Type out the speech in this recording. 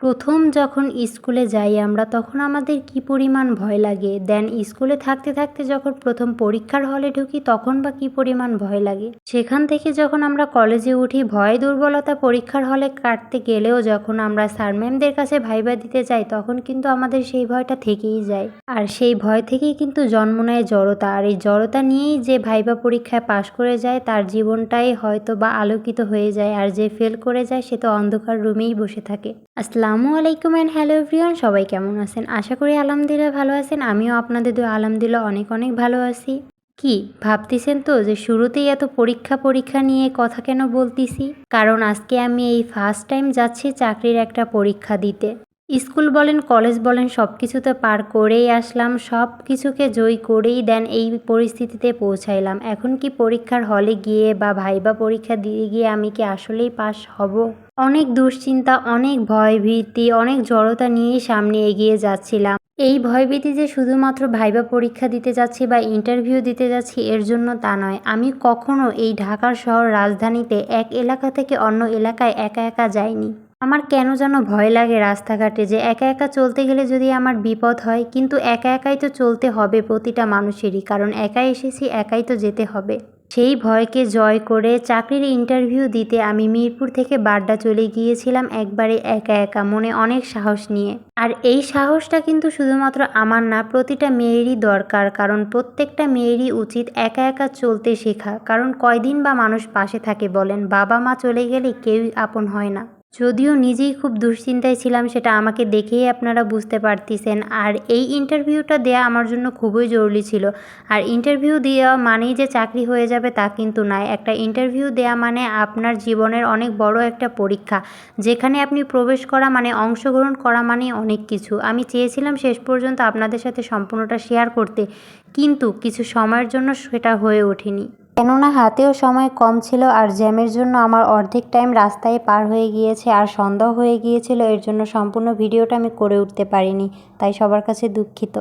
প্রথম যখন স্কুলে যাই আমরা তখন আমাদের কি পরিমাণ ভয় লাগে। দেন স্কুলে থাকতে থাকতে যখন প্রথম পরীক্ষার হলে ঢুকি তখন বা কি পরিমাণ ভয় লাগে। সেখান থেকে যখন আমরা কলেজে উঠি ভয় দুর্বলতা পরীক্ষার হলে কাটতে গেলেও যখন আমরা স্যার ম্যামদের কাছে ভাইবা দিতে যাই তখন কিন্তু আমাদের সেই ভয়টা থেকেই যায়। আর সেই ভয় থেকেই কিন্তু জন্ম নেয় জড়তা। আর এই জড়তা নিয়েই যে ভাইবা পরীক্ষায় পাশ করে যায় তার জীবনটাই হয়তো বা আলোকিত হয়ে যায়, আর যে ফেল করে যায় সে তো অন্ধকার রুমেই বসে থাকে। আসসালামু আলাইকুম অ্যান্ড হ্যালো এভরিওয়ান, সবাই কেমন আছেন? আশা করি আলহামদুলিল্লাহ ভালো আছেন। আমিও আপনাদের দোয়া আলহামদুলিল্লাহ অনেক অনেক ভালো আছি। কি ভাবতেছেন তো যে শুরুতেই এত পরীক্ষা নিয়ে কথা কেন বলতেছি? কারণ আজকে আমি এই ফার্স্ট টাইম যাচ্ছি চাকরির একটা পরীক্ষা দিতে। স্কুল বলেন কলেজ বলেন সব কিছুতে পার করেই আসলাম, সব কিছুকে জয় করেই দেন এই পরিস্থিতিতে পৌঁছাইলাম। এখন কি পরীক্ষার হলে গিয়ে বা ভাইবা পরীক্ষা দিয়ে গিয়ে আমি কি আসলেই পাস হব? অনেক দুশ্চিন্তা, অনেক ভয়ভীতি, অনেক জড়তা নিয়েই সামনে এগিয়ে যাচ্ছিলাম। এই ভয়ভীতি যে শুধুমাত্র ভাইবা পরীক্ষা দিতে যাচ্ছি বা ইন্টারভিউ দিতে যাচ্ছি এর জন্য তা নয়। আমি কখনো এই ঢাকার শহর রাজধানীতে এক এলাকা থেকে অন্য এলাকায় একা একা যাইনি। আমার কেন যেন ভয় লাগে রাস্তাঘাটে যে একা একা চলতে গেলে যদি আমার বিপদ হয়, কিন্তু একা একাই তো চলতে হবে প্রতিটা মানুষেরই, কারণ একাই এসেছি একাই তো যেতে হবে। সেই ভয়কে জয় করে চাকরির ইন্টারভিউ দিতে আমি মিরপুর থেকে বাড্ডা চলে গিয়েছিলাম একবারে একা একা, মনে অনেক সাহস নিয়ে। আর এই সাহসটা কিন্তু শুধুমাত্র আমার না, প্রতিটা মেয়েরই দরকার, কারণ প্রত্যেকটা মেয়েরই উচিত একা একা চলতে শেখা। কারণ কয়দিন বা মানুষ পাশে থাকে বলেন? বাবা মা চলে গেলে কেউই আপন হয় না। যদিও নিজেই খুব দুশ্চিন্তায় ছিলাম সেটা আমাকে দেখেই আপনারা বুঝতে পারতেছেন। আর এই ইন্টারভিউটা দেয়া আমার জন্য খুবই জরুরি ছিল। আর ইন্টারভিউ দেওয়া মানেই যে চাকরি হয়ে যাবে তা কিন্তু নয়। একটা ইন্টারভিউ দেয়া মানে আপনার জীবনের অনেক বড় একটা পরীক্ষা, যেখানে আপনি প্রবেশ করা মানে অংশগ্রহণ করা মানে অনেক কিছু। আমি চেয়েছিলাম শেষ পর্যন্ত আপনাদের সাথে সম্পূর্ণটা শেয়ার করতে, কিন্তু কিছু সময়ের জন্য সেটা হয়ে ওঠেনি। কেননা হাতেও সময় কম ছিল আর জ্যামের জন্য আমার অর্ধেক টাইম রাস্তায় পার হয়ে গিয়েছে আর সন্ধ্যা হয়ে গিয়েছিল, এর জন্য সম্পূর্ণ ভিডিওটা আমি করে উঠতে পারিনি, তাই সবার কাছে দুঃখিত।